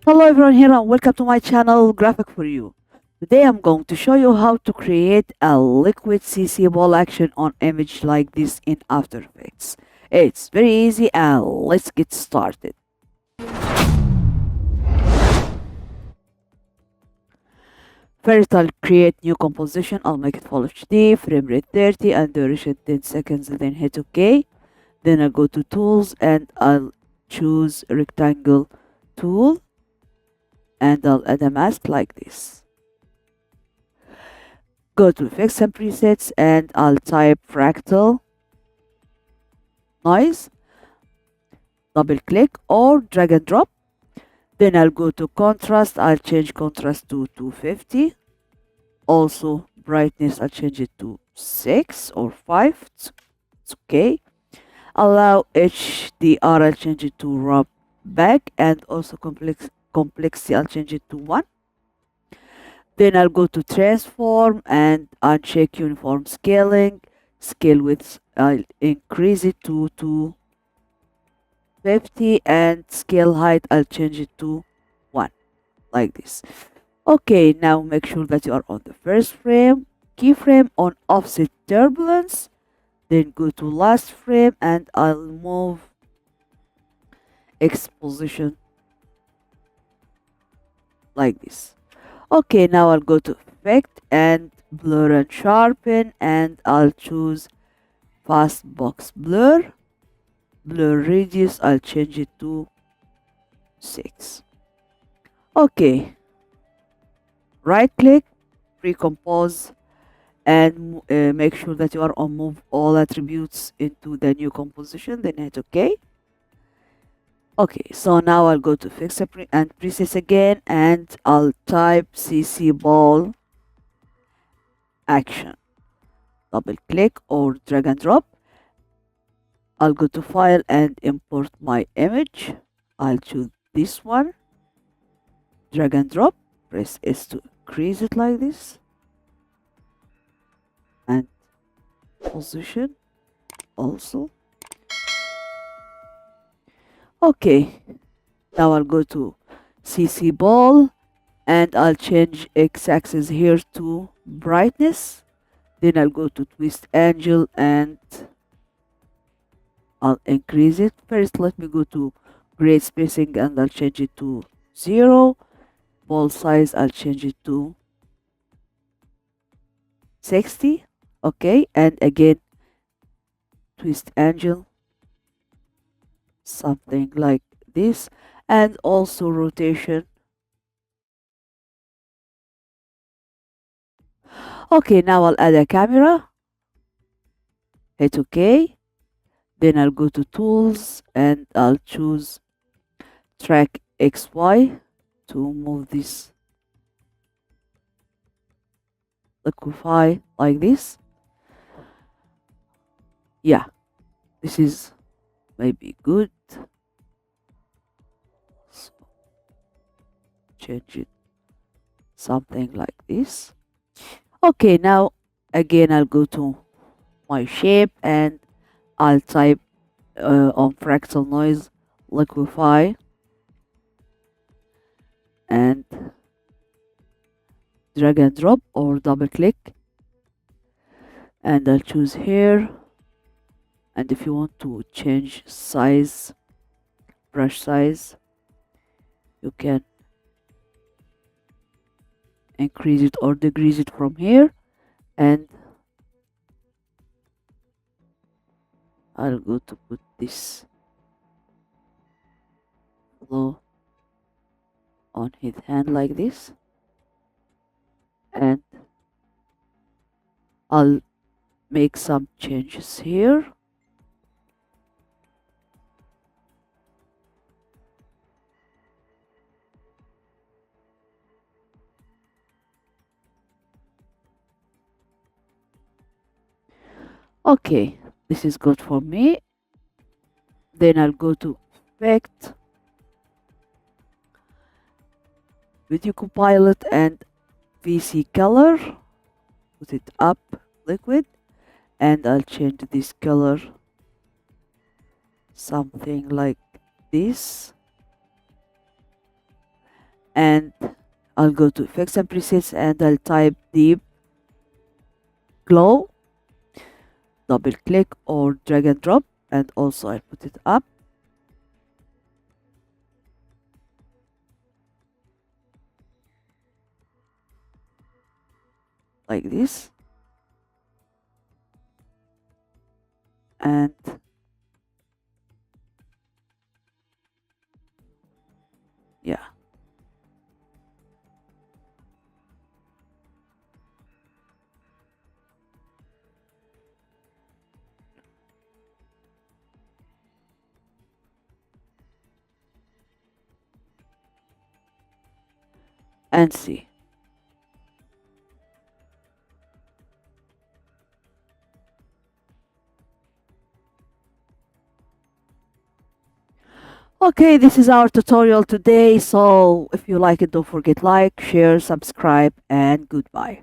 Hello everyone here and welcome to my channel Graphic for You. Today I'm going to show you how to create a liquid CC ball action on image like this in After Effects. It's very easy and let's get started. First I'll create new composition. I'll make it full HD, frame rate 30 and duration 10 seconds, then hit OK. Then I'll go to tools and I'll choose rectangle tool and I'll add a mask like this. Go to effects and presets and I'll type fractal noise, double click or drag and drop. Then I'll go to contrast. I'll change contrast to 250. Also brightness, I'll change it to 6 or 5. It's okay. Allow HDR, I'll change it to raw back, and also complexity, I'll change it to 1. Then I'll go to transform and uncheck uniform scaling. Scale width, I'll increase it to 250, and scale height, I'll change it to 1, like this. Okay, now make sure that you are on the first frame, keyframe on offset turbulence, then go to last frame and I'll move exposition like this. Okay, now I'll go to effect and blur and sharpen and I'll choose fast box blur. Blur radius, I'll change it to 6. Okay, right click, recompose, and make sure that you are on move all attributes into the new composition, then hit OK. Okay, so now I'll go to fix and presets again and I'll type CC ball action. Double click or drag and drop. I'll go to file and import my image. I'll choose this one, drag and drop, press S to increase it like this, and position also. Okay, now I'll go to CC ball and I'll change x-axis here to brightness. Then I'll go to twist angle and I'll increase it. First let me go to grade spacing and I'll change it to 0. Ball size, I'll change it to 60. Okay, and again twist angle, something like this, and also rotation. Okay, now I'll add a camera, hit OK. Then I'll go to tools and I'll choose track XY to move this liquify like this. Yeah, this is maybe good. So change it something like this. Okay, now again I'll go to my shape and I'll type on fractal noise liquify and drag and drop or double click, and I'll choose here. And if you want to change size, brush size, you can increase it or decrease it from here, and I'll go to put this flow on his hand like this, and I'll make some changes here. Okay, this is good for me. Then I'll go to effect, video copilot and VC color, put it up liquid, and I'll change this color something like this. and I'll go to effects and presets and I'll type deep glow, double click or drag and drop, and also I put it up like this, and yeah, and see. Okay, this is our tutorial today. So if you like it, don't forget like, share, subscribe, and goodbye.